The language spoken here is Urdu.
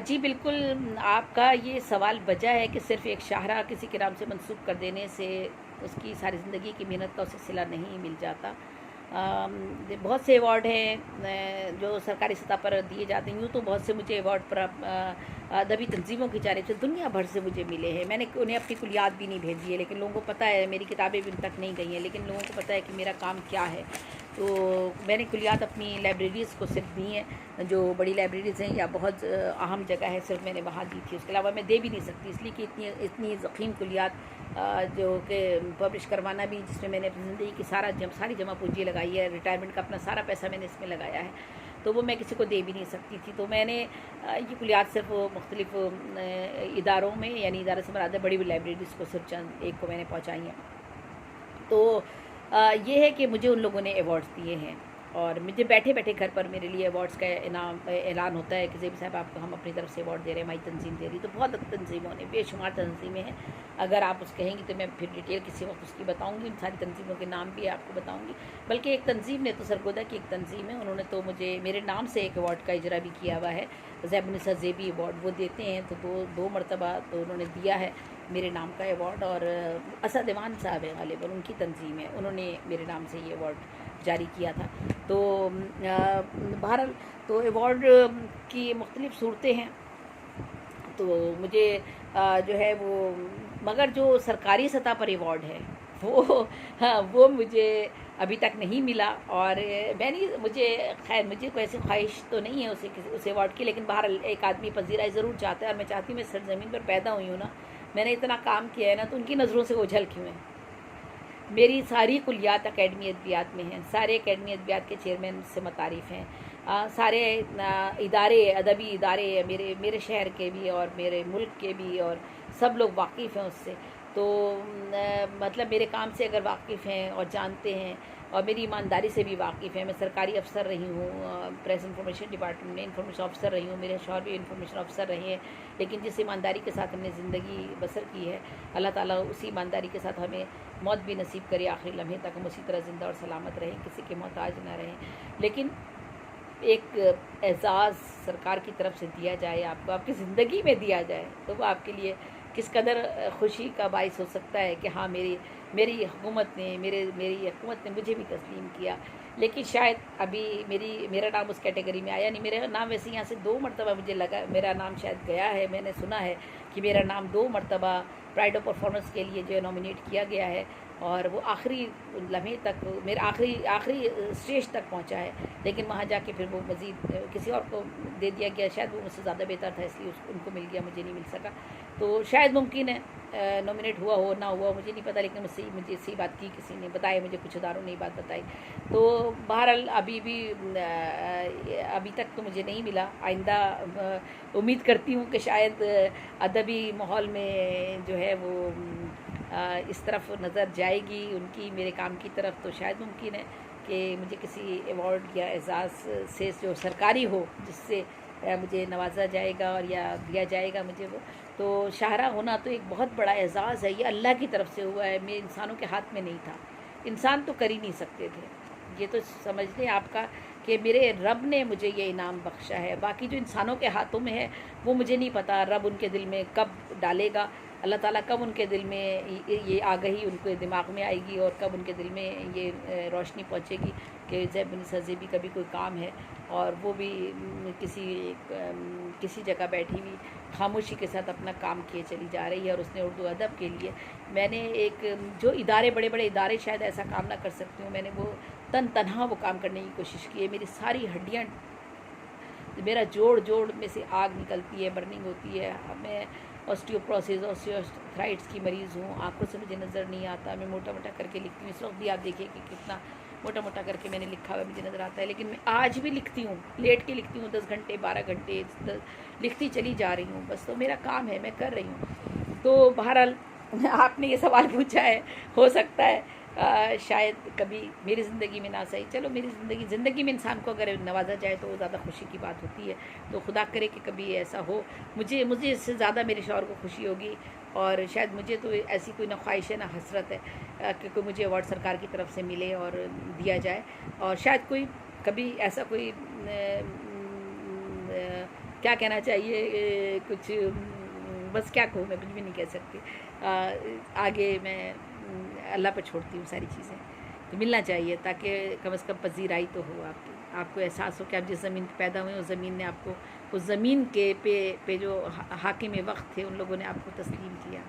جی بالکل، آپ کا یہ سوال وجہ ہے کہ صرف ایک شاہراہ کسی کے نام سے منسوب کر دینے سے اس کی ساری زندگی کی محنت کا اسے صلہ نہیں مل جاتا۔ بہت سے ایوارڈ ہیں جو سرکاری سطح پر دیے جاتے ہیں، یوں تو بہت سے مجھے ایوارڈ پر ادبی تنظیموں کی جانب سے دنیا بھر سے مجھے ملے ہیں۔ میں نے انہیں اپنی کلیات بھی نہیں بھیجی ہے، لیکن لوگوں کو پتہ ہے، میری کتابیں بھی ان تک نہیں گئی ہیں، لیکن لوگوں کو پتہ ہے کہ میرا کام کیا ہے۔ تو میں نے کلیات اپنی لائبریریز کو صرف دی ہیں، جو بڑی لائبریریز ہیں یا بہت اہم جگہ ہے، صرف میں نے وہاں دی تھی۔ اس کے علاوہ میں دے بھی نہیں سکتی، اس لیے کہ اتنی ضخیم کلیات جو کہ پبلش کروانا بھی، جس میں میں نے اپنی زندگی کی ساری جمع پونجی لگائی ہے، ریٹائرمنٹ کا اپنا سارا پیسہ میں نے اس میں لگایا ہے، تو وہ میں کسی کو دے بھی نہیں سکتی تھی۔ تو میں نے یہ کلیات صرف مختلف اداروں میں، یعنی ادارے سے مراد ہے بڑی لائبریریز کو، صرف چند ایک کو میں نے پہنچائی ہیں۔ تو یہ ہے کہ مجھے ان لوگوں نے ایوارڈز دیے ہیں، اور مجھے بیٹھے بیٹھے گھر پر میرے لیے ایوارڈز کا اعلان ہوتا ہے کہ زیب صاحب آپ کو ہم اپنی طرف سے ایوارڈ دے رہے ہیں، ہماری تنظیم دے رہی۔ تو بہت تنظیموں نے، بے شمار تنظیمیں ہیں، اگر آپ اس کہیں گی تو میں پھر ڈیٹیل کسی وقت اس کی بتاؤں گی، ان ساری تنظیموں کے نام بھی آپ کو بتاؤں گی۔ بلکہ ایک تنظیم نے تو، سرگودا کی ایک تنظیم ہے، انہوں نے تو مجھے میرے نام سے ایک ایوارڈ کا اجرا بھی کیا ہوا ہے، زیب النساء زیبی ایوارڈ وہ دیتے ہیں، تو دو مرتبہ تو انہوں نے دیا ہے میرے نام کا ایوارڈ۔ اور اسد ایوان صاحب ہے غالباً، ان کی تنظیم ہے، انہوں نے میرے نام سے یہ ایوارڈ جاری کیا تھا۔ تو بہرحال تو ایوارڈ کی مختلف صورتیں ہیں، تو مجھے جو ہے وہ، مگر جو سرکاری سطح پر ایوارڈ ہے وہ مجھے ابھی تک نہیں ملا، اور میں نہیں، مجھے کوئی ایسی خواہش تو نہیں ہے اس ایوارڈ کی، لیکن بہرحال ایک آدمی پذیرائی ضرور چاہتا ہے، اور میں چاہتی ہوں، میں سرزمین پر پیدا ہوئی ہوں نا، میں نے اتنا کام کیا ہے نا، تو ان کی نظروں سے اوجھل کیوں ہیں؟ میری ساری کلیات اکیڈمی ادبیات میں ہیں، سارے اکیڈمی ادبیات کے چیئرمین سے متعارف ہیں، سارے ادارے، ادبی ادارے، میرے شہر کے بھی اور میرے ملک کے بھی، اور سب لوگ واقف ہیں اس سے۔ تو مطلب میرے کام سے اگر واقف ہیں اور جانتے ہیں، اور میری ایمانداری سے بھی واقف ہیں، میں سرکاری افسر رہی ہوں، پریس انفارمیشن ڈپارٹمنٹ میں انفارمیشن افسر رہی ہوں، میرے شوہر بھی انفارمیشن افسر رہے ہیں، لیکن جس ایمانداری کے ساتھ ہم نے زندگی بسر کی ہے، اللہ تعالیٰ اسی ایمانداری کے ساتھ ہمیں موت بھی نصیب کرے، آخری لمحے تک ہم اسی طرح زندہ اور سلامت رہیں، کسی کے محتاج نہ رہیں۔ لیکن ایک اعزاز سرکار کی طرف سے دیا جائے آپ کو، آپ کی زندگی میں دیا جائے، تو وہ آپ کے لیے کس قدر خوشی کا باعث ہو سکتا ہے کہ ہاں میری حکومت نے مجھے بھی تسلیم کیا۔ لیکن شاید ابھی میرا نام اس کیٹیگری میں آیا نہیں، میرا نام ویسے یہاں سے 2 مرتبہ مجھے لگا، میرا نام شاید گیا ہے، میں نے سنا ہے کہ میرا نام 2 مرتبہ پرائڈ آف پرفارمنس کے لیے جو ہے نامینیٹ کیا گیا ہے، اور وہ آخری لمحے تک، میرا آخری اسٹیج تک پہنچا ہے، لیکن وہاں جا کے پھر وہ مزید کسی اور کو دے دیا گیا، شاید وہ مجھ سے زیادہ بہتر تھا، اس لیے ان کو مل گیا، مجھے نہیں مل سکا۔ تو شاید ممکن ہے نامینیٹ ہوا ہو، نہ ہوا، مجھے نہیں پتہ، لیکن مجھے اسی بات کی کسی نے بتایا، مجھے کچھ اداروں نے یہ بات بتائی۔ تو بہرحال ابھی تک تو مجھے نہیں ملا، آئندہ امید کرتی ہوں کہ شاید ادبی ماحول میں جو ہے وہ اس طرف نظر جائے گی ان کی، میرے کام کی طرف، تو شاید ممکن ہے کہ مجھے کسی ایوارڈ یا اعزاز سے جو سرکاری ہو، جس سے مجھے نوازا جائے گا اور یا دیا جائے گا مجھے وہ، تو شاہراہ ہونا تو ایک بہت بڑا اعزاز ہے، یہ اللہ کی طرف سے ہوا ہے، میں انسانوں کے ہاتھ میں نہیں تھا، انسان تو کر ہی نہیں سکتے تھے، یہ تو سمجھ لیں آپ کا کہ میرے رب نے مجھے یہ انعام بخشا ہے، باقی جو انسانوں کے ہاتھوں میں ہے وہ مجھے نہیں پتا، رب ان کے دل میں کب ڈالے گا، اللہ تعالیٰ کب ان کے دل میں یہ آگہی ان کے دماغ میں آئے گی، اور کب ان کے دل میں یہ روشنی پہنچے گی کہ زیب النساء زیبی کا بھی کوئی کام ہے، اور وہ بھی کسی جگہ بیٹھی ہوئی خاموشی کے ساتھ اپنا کام کیے چلی جا رہی ہے، اور اس نے اردو ادب کے لیے، میں نے ایک جو بڑے بڑے ادارے شاید ایسا کام نہ کر سکتی ہوں، میں نے وہ تنہا وہ کام کرنے کی کوشش کی ہے، میری ساری ہڈیاں، میرا جوڑ میں سے آگ نکلتی ہے، برننگ ہوتی ہے، میں آسٹیوپروسس کی مریض ہوں، آنکھوں سے مجھے نظر نہیں آتا، میں موٹا کر کے لکھتی ہوں، اس وقت بھی آپ دیکھیے کہ کتنا موٹا کر کے میں نے لکھا ہوا مجھے نظر آتا ہے، لیکن میں آج بھی لکھتی ہوں، لیٹ کے لکھتی ہوں، 10 گھنٹے 12 گھنٹے لکھتی چلی جا رہی ہوں، بس تو میرا کام ہے، میں کر رہی ہوں۔ تو بہرحال آپ نے یہ سوال پوچھا ہے، ہو سکتا ہے شاید کبھی میری زندگی میں نہ صحیح، چلو میری زندگی میں انسان کو اگر نوازا جائے تو وہ زیادہ خوشی کی بات ہوتی ہے، تو خدا کرے کہ کبھی ایسا ہو، مجھے اس سے زیادہ میرے شوہر کو خوشی ہوگی، اور شاید مجھے تو ایسی کوئی نہ خواہش ہے نہ حسرت ہے کہ کوئی مجھے ایوارڈ سرکار کی طرف سے ملے اور دیا جائے، اور شاید کوئی کبھی ایسا کوئی کیا کہنا چاہیے کچھ بس کیا کہوں میں کچھ بھی نہیں کہہ سکتی. آگے میں اللہ پر چھوڑتی ہوں ساری چیزیں. تو ملنا چاہیے تاکہ کم از کم پذیرائی تو ہو آپ کو احساس ہو کہ آپ جس زمین پہ پیدا ہوئے اس زمین نے آپ کو اس زمین کے پہ جو حاکم وقت تھے ان لوگوں نے آپ کو تسلیم کیا.